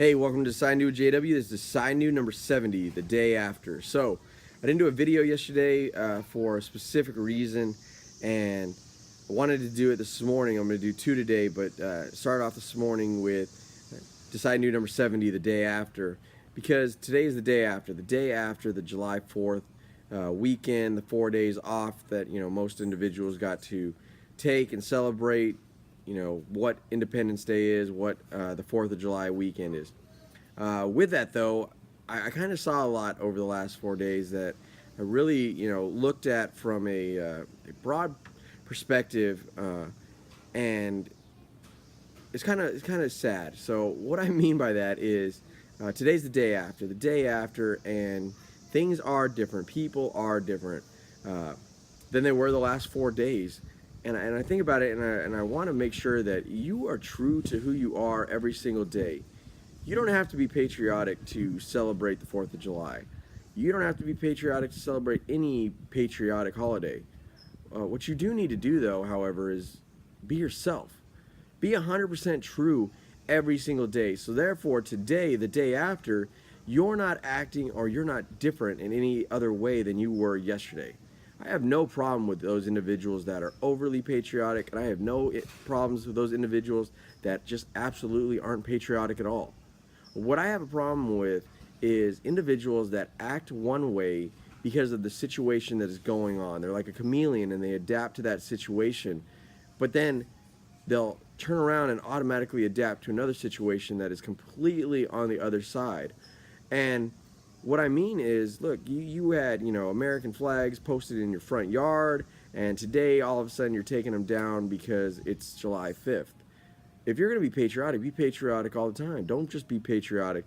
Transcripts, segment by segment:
Hey, welcome to Decide New with JW. This is Decide New number 70, the day after. So, I didn't do a video yesterday for a specific reason, and I wanted to do it this morning. I'm going to do two today, but start off this morning with Decide New number 70, the day after, because today is the day after the July 4th weekend, the 4 days off that most individuals got to take and celebrate. What Independence Day is, what the 4th of July weekend is. With that, though, I kind of saw a lot over the last 4 days that I really, looked at from a broad perspective, and it's kind of sad. So what I mean by that is today's the day after, and things are different. People are different than they were the last 4 days. And I think about it, and I want to make sure that you are true to who you are every single day. You don't have to be patriotic to celebrate the 4th of July. You don't have to be patriotic to celebrate any patriotic holiday. What you do need to do, though, however, is be yourself. Be 100% true every single day. So therefore, today, the day after, you're not acting or you're not different in any other way than you were yesterday. I have no problem with those individuals that are overly patriotic, and I have no problems with those individuals that just absolutely aren't patriotic at all. What I have a problem with is individuals that act one way because of the situation that is going on. They're like a chameleon and they adapt to that situation, but then they'll turn around and automatically adapt to another situation that is completely on the other side. And what I mean is, look, you had, American flags posted in your front yard, and today all of a sudden you're taking them down because it's July 5th. If you're going to be patriotic all the time. Don't just be patriotic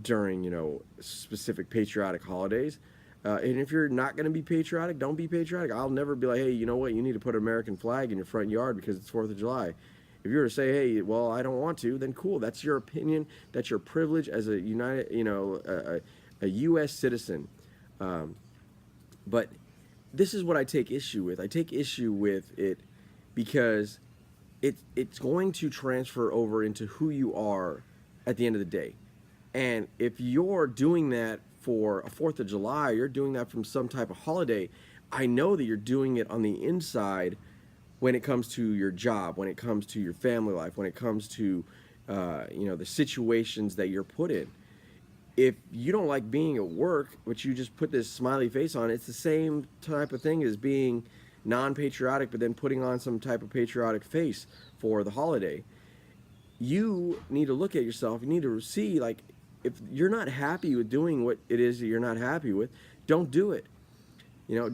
during, specific patriotic holidays. And if you're not going to be patriotic, don't be patriotic. I'll never be like, hey, you know what, you need to put an American flag in your front yard because it's 4th of July. If you were to say, hey, well, I don't want to, then cool. That's your opinion. That's your privilege as a a U.S. citizen. But this is what I take issue with. I take issue with it because it's going to transfer over into who you are at the end of the day. And if you're doing that for a 4th of July, you're doing that from some type of holiday, I know that you're doing it on the inside when it comes to your job, when it comes to your family life, when it comes to the situations that you're put in. If you don't like being at work, but you just put this smiley face on, it's the same type of thing as being non-patriotic, but then putting on some type of patriotic face for the holiday. You need to look at yourself. You need to see, like, if you're not happy with doing what it is that you're not happy with, don't do it.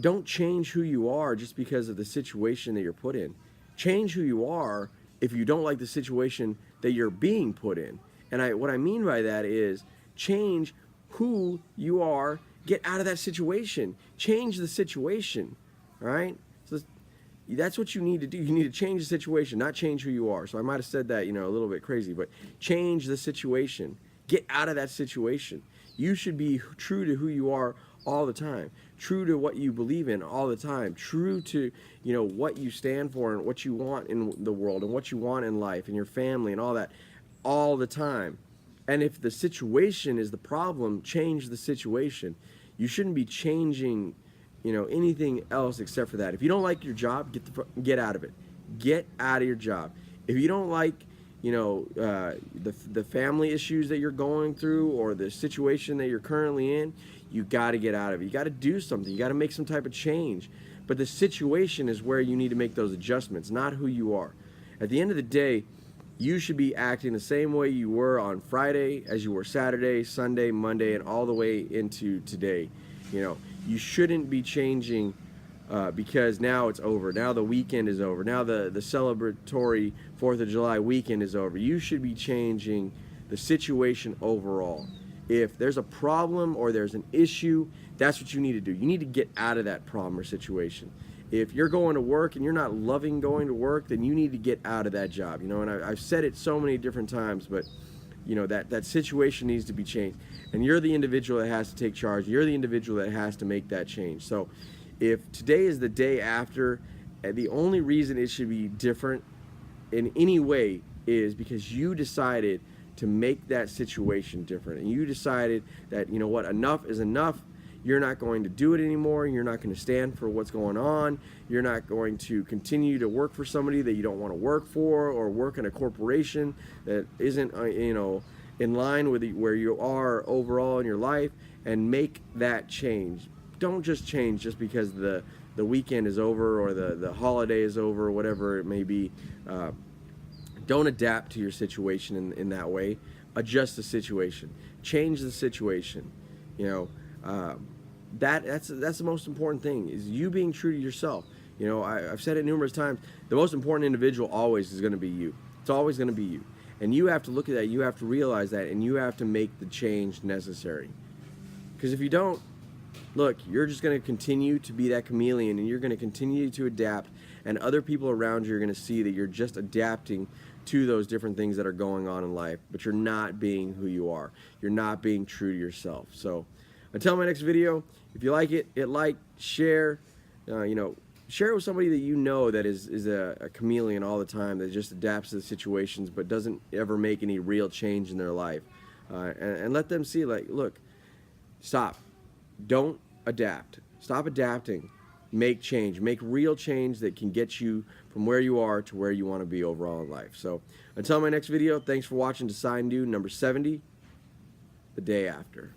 Don't change who you are just because of the situation that you're put in. Change who you are if you don't like the situation that you're being put in. And what I mean by that is, change who you are. Get out of that situation. Change the situation. All right? So that's what you need to do. You need to change the situation, not change who you are. So I might have said that, a little bit crazy, but change the situation. Get out of that situation. You should be true to who you are all the time. True to what you believe in all the time. True to, what you stand for and what you want in the world and what you want in life and your family and all that all the time. And if the situation is the problem, change the situation. You shouldn't be changing, anything else except for that. If you don't like your job, get out of it. Get out of your job. If you don't like, the family issues that you're going through or the situation that you're currently in, you got to get out of it. You got to do something. You got to make some type of change. But the situation is where you need to make those adjustments, not who you are. At the end of the day, you should be acting the same way you were on Friday as you were Saturday, Sunday, Monday, and all the way into today. You shouldn't be changing because now it's over. Now the weekend is over. Now the celebratory 4th of July weekend is over. You should be changing the situation overall. If there's a problem or there's an issue, that's what you need to do. You need to get out of that problem or situation. If you're going to work and you're not loving going to work, then you need to get out of that job. And I've said it so many different times, but that situation needs to be changed. And you're the individual that has to take charge. You're the individual that has to make that change. So if today is the day after, the only reason it should be different in any way is because you decided to make that situation different, and you decided that, you know what, enough is enough. You're not going to do it anymore. You're not going to stand for what's going on. You're not going to continue to work for somebody that you don't want to work for, or work in a corporation that isn't, in line with where you are overall in your life, and make that change. Don't just change just because the weekend is over, or the holiday is over, or whatever it may be. Don't adapt to your situation in that way. Adjust the situation. Change the situation. That's the most important thing, is you being true to yourself. I've said it numerous times. The most important individual always is going to be you. It's always going to be you. And you have to look at that. You have to realize that, and you have to make the change necessary. Because if you don't, look, you're just going to continue to be that chameleon, and you're going to continue to adapt, and other people around you are going to see that you're just adapting to those different things that are going on in life, but you're not being who you are. You're not being true to yourself. So until my next video, if you like it, hit like, share, share it with somebody that you know that is a chameleon all the time, that just adapts to the situations but doesn't ever make any real change in their life. And let them see, like, look, stop. Don't adapt. Stop adapting. Make change. Make real change that can get you from where you are to where you want to be overall in life. So until my next video, thanks for watching Decide New number 70, the day after.